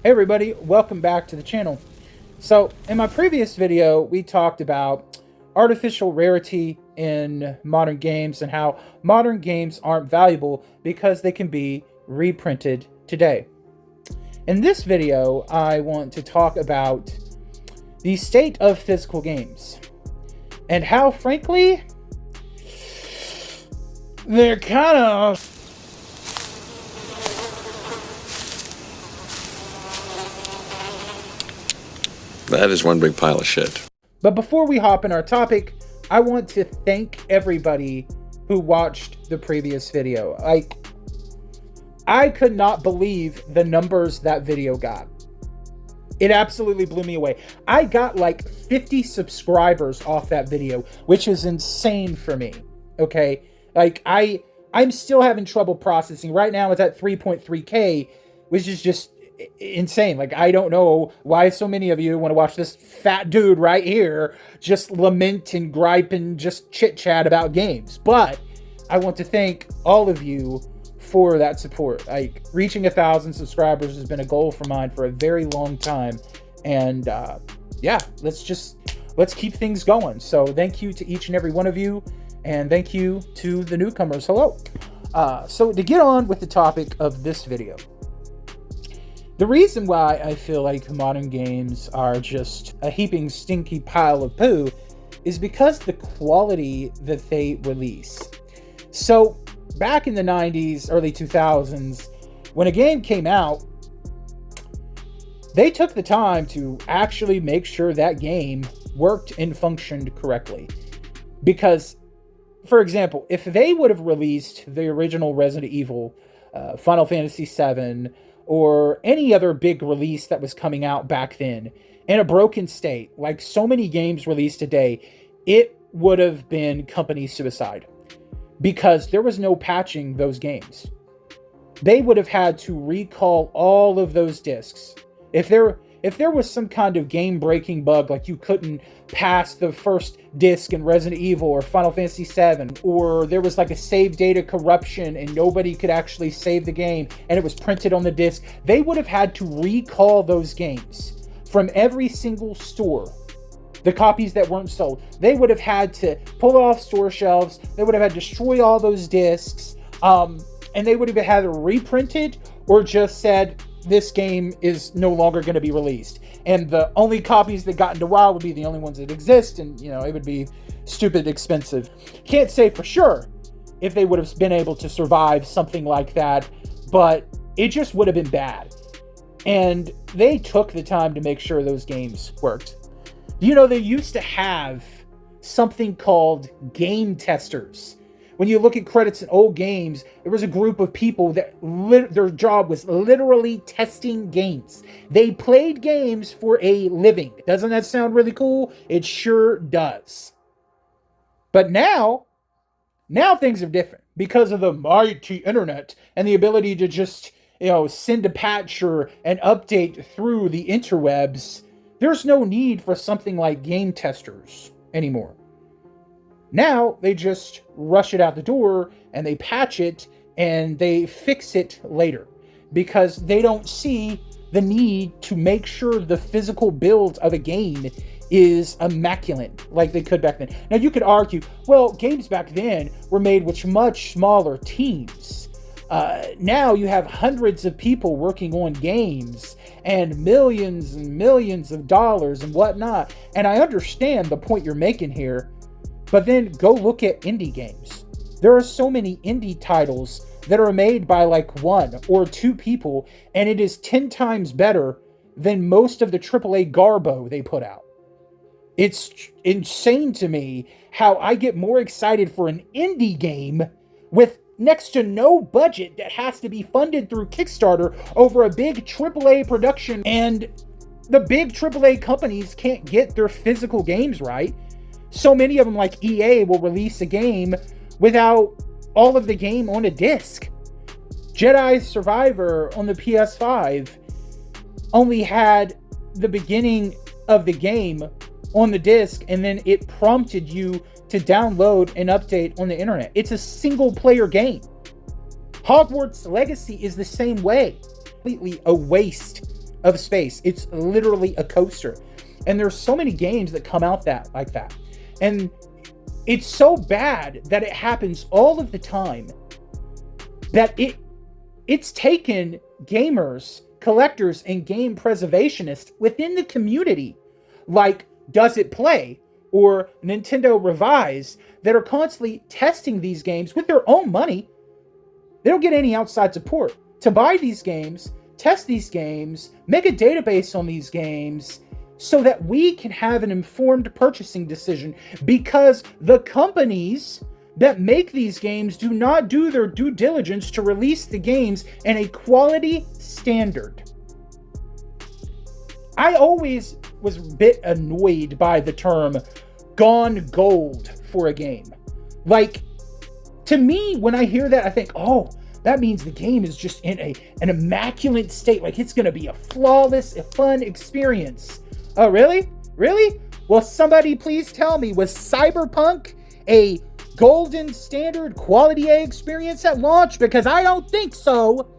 Hey everybody, welcome back to the channel. So in my previous video, we talked about artificial rarity in modern games and how modern games aren't valuable because they can be reprinted today. In this video, I want to talk about the state of physical games and how, frankly, they're kind of That is one big pile of shit. But before we hop in our topic, I want to thank everybody who watched the previous video. I could not believe the numbers that video got. It absolutely blew me away. I got like 50 subscribers off that video, which is insane for me. Okay? I'm still having trouble processing. Right now it's at 3.3K, which is just insane. I don't know why so many of you want to watch this fat dude right here just lament and gripe and just chit chat about games. But I want to thank all of you for that support. Reaching 1,000 subscribers has been a goal for mine for a very long time. And yeah, let's keep things going. So thank you to each and every one of you. And thank you to the newcomers. Hello. So to get on with the topic of this video, the reason why I feel like modern games are just a heaping stinky pile of poo is because the quality that they release. So back in the 90s, early 2000s, when a game came out, they took the time to actually make sure that game worked and functioned correctly. Because, for example, if they would have released the original Resident Evil, Final Fantasy VII, or any other big release that was coming out back then in a broken state, like so many games released today, it would have been company suicide because there was no patching those games. They would have had to recall all of those discs. If there was some kind of game-breaking bug, like you couldn't pass the first disc in Resident Evil or Final Fantasy VII, or there was like a save data corruption and nobody could actually save the game and it was printed on the disc, they would have had to recall those games from every single store. The copies that weren't sold, they would have had to pull it off store shelves. They would have had to destroy all those discs, and they would have had to reprint it or just said, this game is no longer going to be released. And the only copies that got into WoW would be the only ones that exist, and it would be stupid expensive. Can't say for sure if they would have been able to survive something like that, but it just would have been bad. And they took the time to make sure those games worked. They used to have something called game testers. When you look at credits in old games, there was a group of people that their job was literally testing games. They played games for a living. Doesn't that sound really cool? It sure does. But now things are different because of the mighty internet and the ability to just, send a patch or an update through the interwebs. There's no need for something like game testers anymore. Now they just rush it out the door and they patch it and they fix it later because they don't see the need to make sure the physical build of a game is immaculate like they could back then. Now you could argue, well, games back then were made with much smaller teams. Now you have hundreds of people working on games and millions of dollars and whatnot. And I understand the point you're making here. But then go look at indie games. There are so many indie titles that are made by like one or two people, and it is 10 times better than most of the AAA garbo they put out. It's insane to me how I get more excited for an indie game with next to no budget that has to be funded through Kickstarter over a big AAA production, and the big AAA companies can't get their physical games right. So many of them, like EA, will release a game without all of the game on a disc. Jedi Survivor on the PS5 only had the beginning of the game on the disc, and then it prompted you to download an update on the internet. It's a single player game. Hogwarts Legacy is the same way. Completely a waste of space. It's literally a coaster. And there's so many games that come out like that. And it's so bad that it happens all of the time that it's taken gamers, collectors, and game preservationists within the community, like Does It Play or Nintendo Revise, that are constantly testing these games with their own money. They don't get any outside support to buy these games, test these games, make a database on these games, so that we can have an informed purchasing decision, because the companies that make these games do not do their due diligence to release the games in a quality standard. I always was a bit annoyed by the term gone gold for a game. Like, to me, when I hear that, I think, oh, that means the game is just in an immaculate state. Like, it's going to be a flawless, fun experience. Oh, really? Really? Well, somebody please tell me, was Cyberpunk a golden standard quality A experience at launch? Because I don't think so.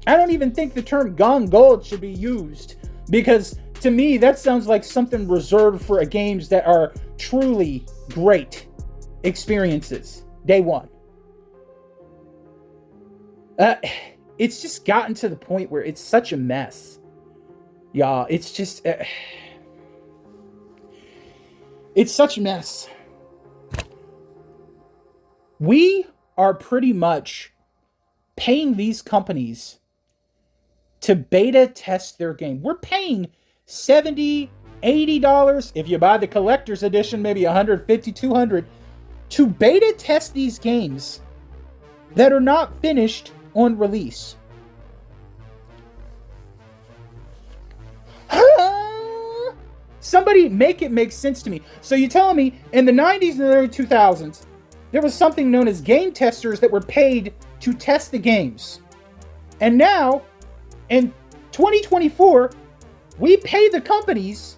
I don't even think the term gone gold should be used, because to me that sounds like something reserved for games that are truly great experiences day one. It's just gotten to the point where it's such a mess. Y'all, it's just it's such a mess. We are pretty much paying these companies to beta test their game. We're paying $70, $80, if you buy the collector's edition, maybe $150, $200, to beta test these games that are not finished on release. Somebody make it make sense to me. So you tell me in the 90s and the early 2000s, there was something known as game testers that were paid to test the games. And now, in 2024, we pay the companies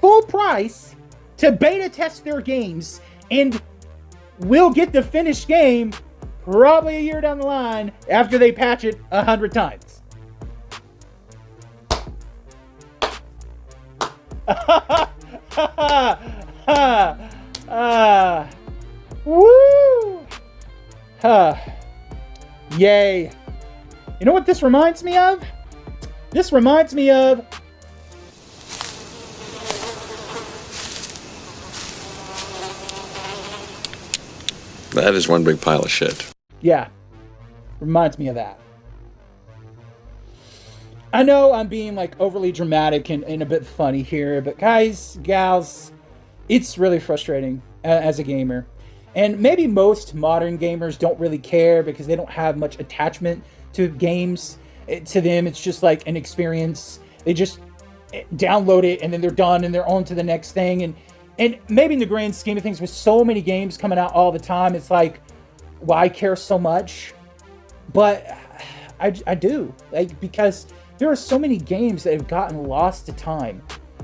full price to beta test their games, and we'll get the finished game probably a year down the line after they patch it 100 times. Woo! Yay. You know what this reminds me of? This reminds me of That is one big pile of shit. Yeah. Reminds me of that. I know I'm being like overly dramatic and a bit funny here, but guys, gals, it's really frustrating as a gamer. And maybe most modern gamers don't really care because they don't have much attachment to games. To them, it's just like an experience. They just download it and then they're done and they're on to the next thing. And maybe in the grand scheme of things, with so many games coming out all the time, it's like, why care so much? But I do, like, because there are so many games that have gotten lost to time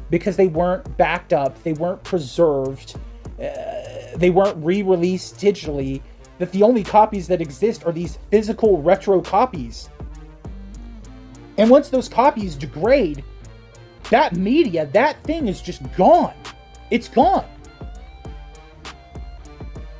because they weren't backed up, they weren't preserved, they weren't re-released digitally, that the only copies that exist are these physical retro copies. And once those copies degrade, that media, that thing is just gone. It's gone.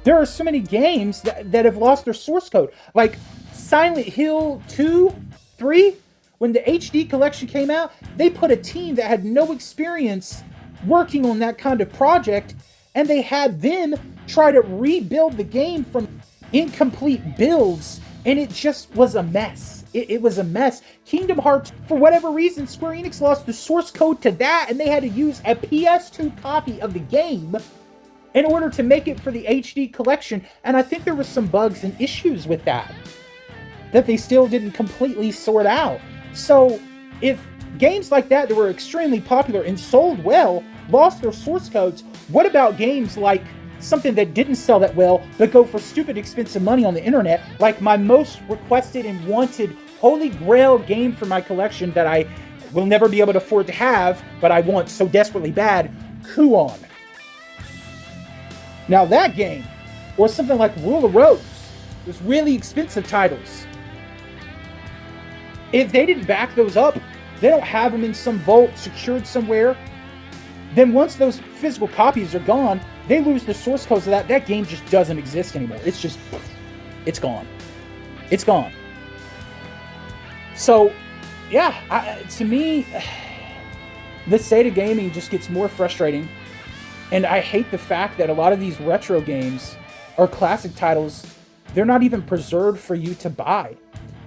There are so many games that have lost their source code. Like Silent Hill 2, 3, when the HD collection came out, they put a team that had no experience working on that kind of project, and they had them try to rebuild the game from incomplete builds, and it just was a mess. It was a mess. Kingdom Hearts, for whatever reason, Square Enix lost the source code to that, and they had to use a PS2 copy of the game in order to make it for the HD collection. And I think there was some bugs and issues with that they still didn't completely sort out. So if games like that were extremely popular and sold well lost their source codes, what about games like something that didn't sell that well but go for stupid expensive money on the internet, like my most requested and wanted holy grail game for my collection that I will never be able to afford to have, but I want so desperately bad, Kuon. Now that game, or something like Rule of Rose, those really expensive titles. If they didn't back those up, they don't have them in some vault secured somewhere, then once those physical copies are gone, they lose the source codes of that. That game just doesn't exist anymore. It's just, it's gone. It's gone. So, yeah, to me, the state of gaming just gets more frustrating. And I hate the fact that a lot of these retro games or classic titles, they're not even preserved for you to buy.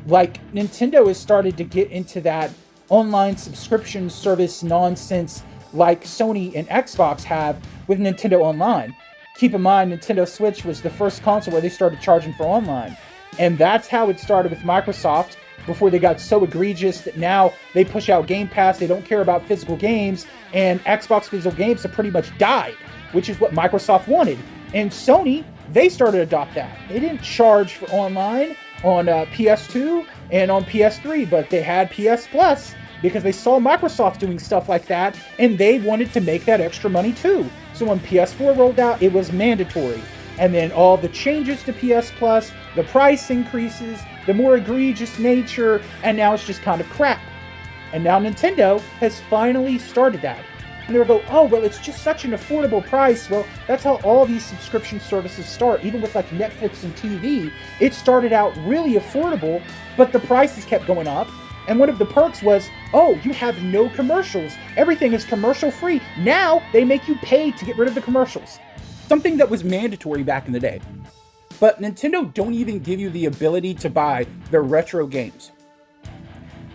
Like, Nintendo has started to get into that online subscription service nonsense like Sony and Xbox have with Nintendo Online. Keep in mind, Nintendo Switch was the first console where they started charging for online. And that's how it started with Microsoft before they got so egregious that now they push out Game Pass. They don't care about physical games, and Xbox physical games have pretty much died, which is what Microsoft wanted. And Sony, they started to adopt that. They didn't charge for online on PS2 and on PS3, but they had PS Plus because they saw Microsoft doing stuff like that, and they wanted to make that extra money too. So when PS4 rolled out, it was mandatory. And then all the changes to PS Plus, the price increases, the more egregious nature, and now it's just kind of crap. And now Nintendo has finally started that. And they'll go, oh, well, it's just such an affordable price. Well, that's how all these subscription services start. Even with like Netflix and TV, it started out really affordable, but the prices kept going up. And one of the perks was, oh, you have no commercials. Everything is commercial free. Now they make you pay to get rid of the commercials. Something that was mandatory back in the day. But Nintendo don't even give you the ability to buy their retro games.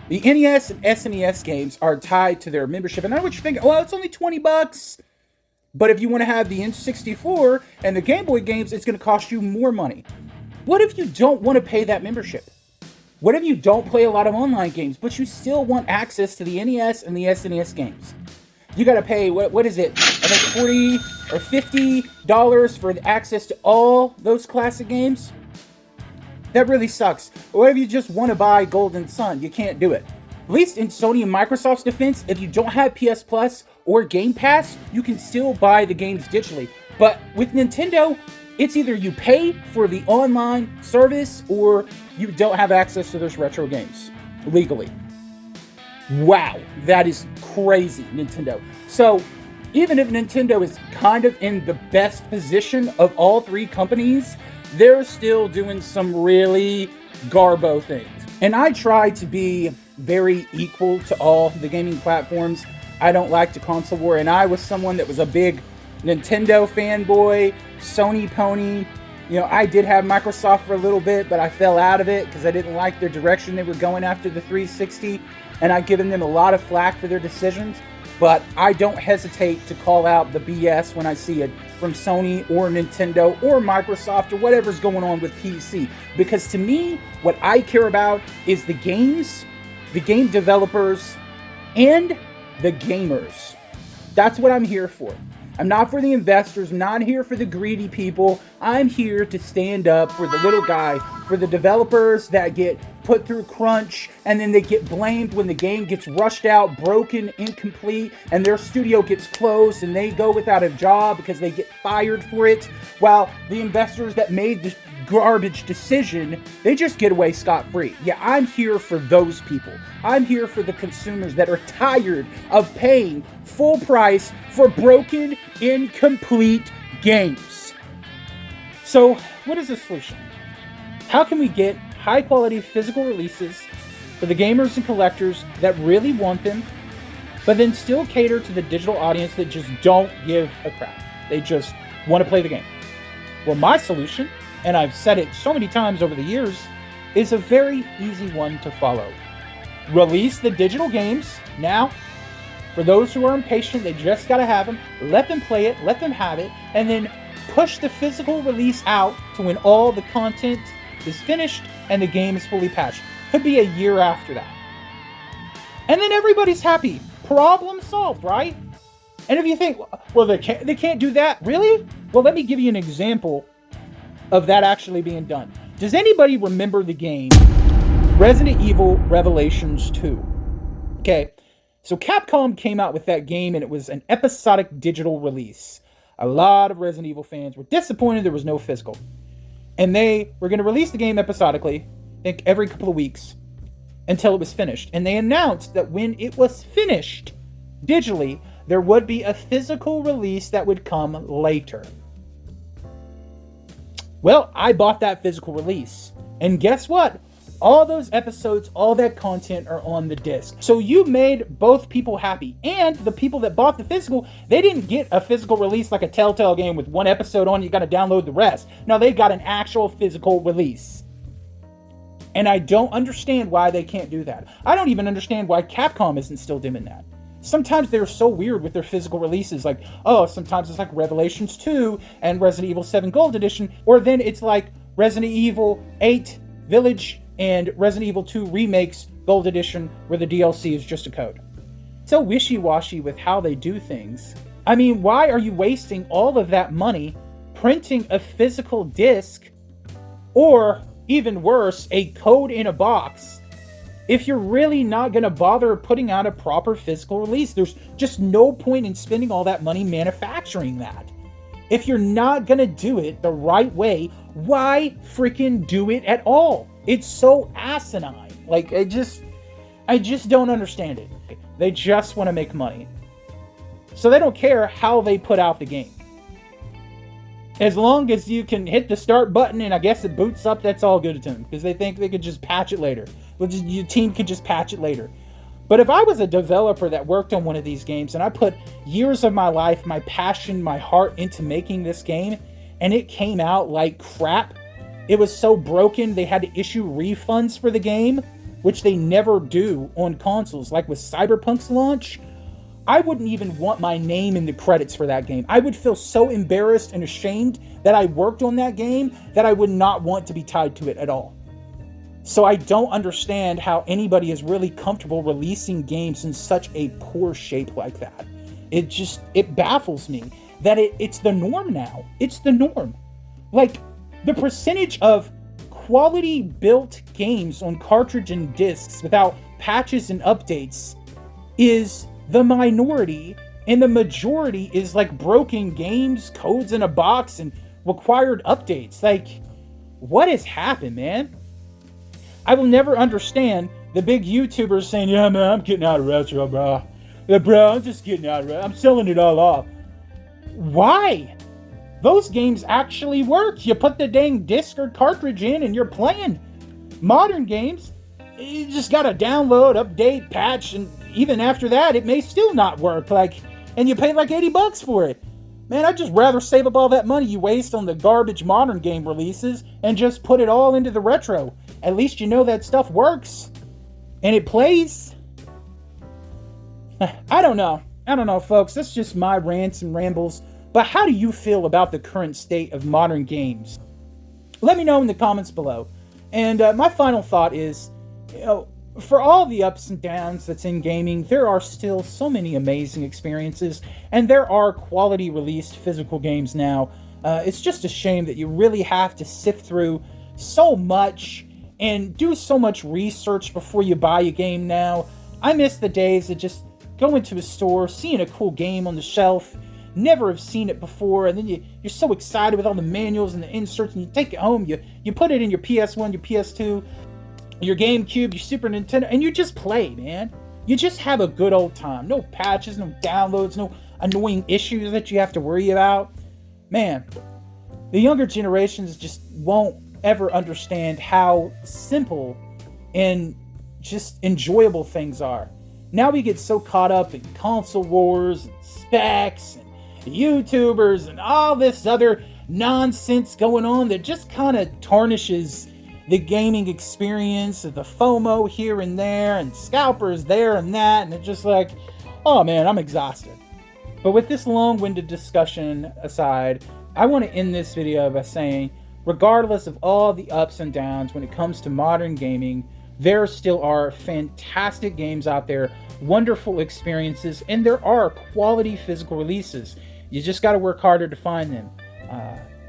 The NES and SNES games are tied to their membership. And I know what you're thinking, well, it's only $20. But if you want to have the N64 and the Game Boy games, it's going to cost you more money. What if you don't want to pay that membership? What if you don't play a lot of online games, but you still want access to the NES and the SNES games? You got to pay, what is it? I think $40 or $50 for the access to all those classic games? That really sucks. Or if you just want to buy Golden Sun, you can't do it. At least in Sony and Microsoft's defense, if you don't have PS Plus or Game Pass, you can still buy the games digitally. But with Nintendo, it's either you pay for the online service or you don't have access to those retro games legally. Wow, that is crazy, Nintendo. So, even if Nintendo is kind of in the best position of all three companies, they're still doing some really garbo things. And I try to be very equal to all the gaming platforms. I don't like the console war, and I was someone that was a big Nintendo fanboy, Sony pony. You know, I did have Microsoft for a little bit, but I fell out of it because I didn't like their direction they were going after the 360, and I've given them a lot of flack for their decisions. But I don't hesitate to call out the BS when I see it from Sony or Nintendo or Microsoft or whatever's going on with PC. Because to me, what I care about is the games, the game developers, and the gamers. That's what I'm here for. I'm not for the investors. I'm not here for the greedy people. I'm here to stand up for the little guy, for the developers that get put through crunch and then they get blamed when the game gets rushed out, broken, incomplete, and their studio gets closed and they go without a job because they get fired for it, while the investors that made the garbage decision, they just get away scot-free. Yeah, I'm here for those people. I'm here for the consumers that are tired of paying full price for broken, incomplete games. So, what is the solution? How can we get high-quality physical releases for the gamers and collectors that really want them, but then still cater to the digital audience that just don't give a crap? They just want to play the game. Well, my solution, and I've said it so many times over the years, is a very easy one to follow. Release the digital games now. For those who are impatient, they just gotta have them. Let them play it, let them have it, and then push the physical release out to when all the content is finished and the game is fully patched. Could be a year after that. And then everybody's happy. Problem solved, right? And if you think, well, they can't do that, really? Well, let me give you an example of that actually being done. Does anybody remember the game Resident Evil Revelations 2? Okay, so Capcom came out with that game and it was an episodic digital release. A lot of Resident Evil fans were disappointed there was no physical. And they were going to release the game episodically, I think every couple of weeks. until it was finished. And they announced that when it was finished digitally, there would be a physical release that would come later. Well, I bought that physical release. And guess what? All those episodes, all that content are on the disc. So you made both people happy. And the people that bought the physical, they didn't get a physical release like a Telltale game with one episode on, you got to download the rest. No, they got an actual physical release. And I don't understand why they can't do that. I don't even understand why Capcom isn't still doing that. Sometimes they're so weird with their physical releases. Like, oh, sometimes it's like Revelations 2 and Resident Evil 7 Gold Edition. Or then it's like Resident Evil 8 Village and Resident Evil 2 Remakes Gold Edition, where the DLC is just a code. So wishy-washy with how they do things. I mean, why are you wasting all of that money printing a physical disc, or even worse, a code in a box, if you're really not going to bother putting out a proper physical release? There's just no point in spending all that money manufacturing that. If you're not going to do it the right way, why freaking do it at all? It's so asinine. Like, I just don't understand it. They just want to make money. So they don't care how they put out the game. As long as you can hit the start button and I guess it boots up, that's all good to them. Because they think they could just patch it later. Your team could just patch it later. But if I was a developer that worked on one of these games and I put years of my life, my passion, my heart into making this game, and it came out like crap, it was so broken they had to issue refunds for the game, which they never do on consoles, like with Cyberpunk's launch, I wouldn't even want my name in the credits for that game. I would feel so embarrassed and ashamed that I worked on that game that I would not want to be tied to it at all. So I don't understand how anybody is really comfortable releasing games in such a poor shape like that. It baffles me that it's the norm now. It's the norm. Like, the percentage of quality built games on cartridge and discs without patches and updates is the minority, and the majority is like broken games, codes in a box, and required updates. Like, what has happened, man? I will never understand the big YouTubers saying, yeah, man, I'm getting out of retro, bro. Yeah, bro, I'm just getting out of retro. I'm selling it all off. Why? Those games actually work. You put the dang disc or cartridge in and you're playing. Modern games, you just gotta download, update, patch, and even after that, it may still not work. Like, and you pay like $80 for it. Man, I'd just rather save up all that money you waste on the garbage modern game releases and just put it all into the retro. At least you know that stuff works. And it plays. I don't know, folks. That's just my rants and rambles. But how do you feel about the current state of modern games? Let me know in the comments below. And my final thought is, for all the ups and downs that's in gaming, there are still so many amazing experiences, and there are quality released physical games now. It's just a shame that you really have to sift through so much and do so much research before you buy a game now. I miss the days of just going to a store, seeing a cool game on the shelf, never have seen it before, and then you're so excited with all the manuals and the inserts, and you take it home, you put it in your PS1, your PS2, your GameCube, your Super Nintendo, and you just play, man. You just have a good old time. No patches, no downloads, no annoying issues that you have to worry about. Man, the younger generations just won't ever understand how simple and just enjoyable things are. Now we get so caught up in console wars and specs and YouTubers and all this other nonsense going on that just kind of tarnishes the gaming experience, of the FOMO here and there, and scalpers there and that, and it's just like, oh man, I'm exhausted. But with this long-winded discussion aside, I want to end this video by saying, regardless of all the ups and downs when it comes to modern gaming, there still are fantastic games out there, wonderful experiences, and there are quality physical releases. You just got to work harder to find them.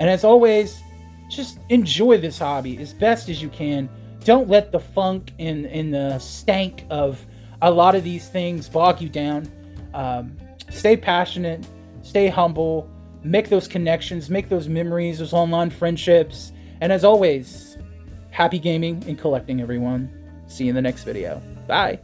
And as always, just enjoy this hobby as best as you can. Don't let the funk and the stank of a lot of these things bog you down. Stay passionate, stay humble, make those connections, make those memories, those online friendships. And as always, happy gaming and collecting, everyone. See you in the next video. Bye.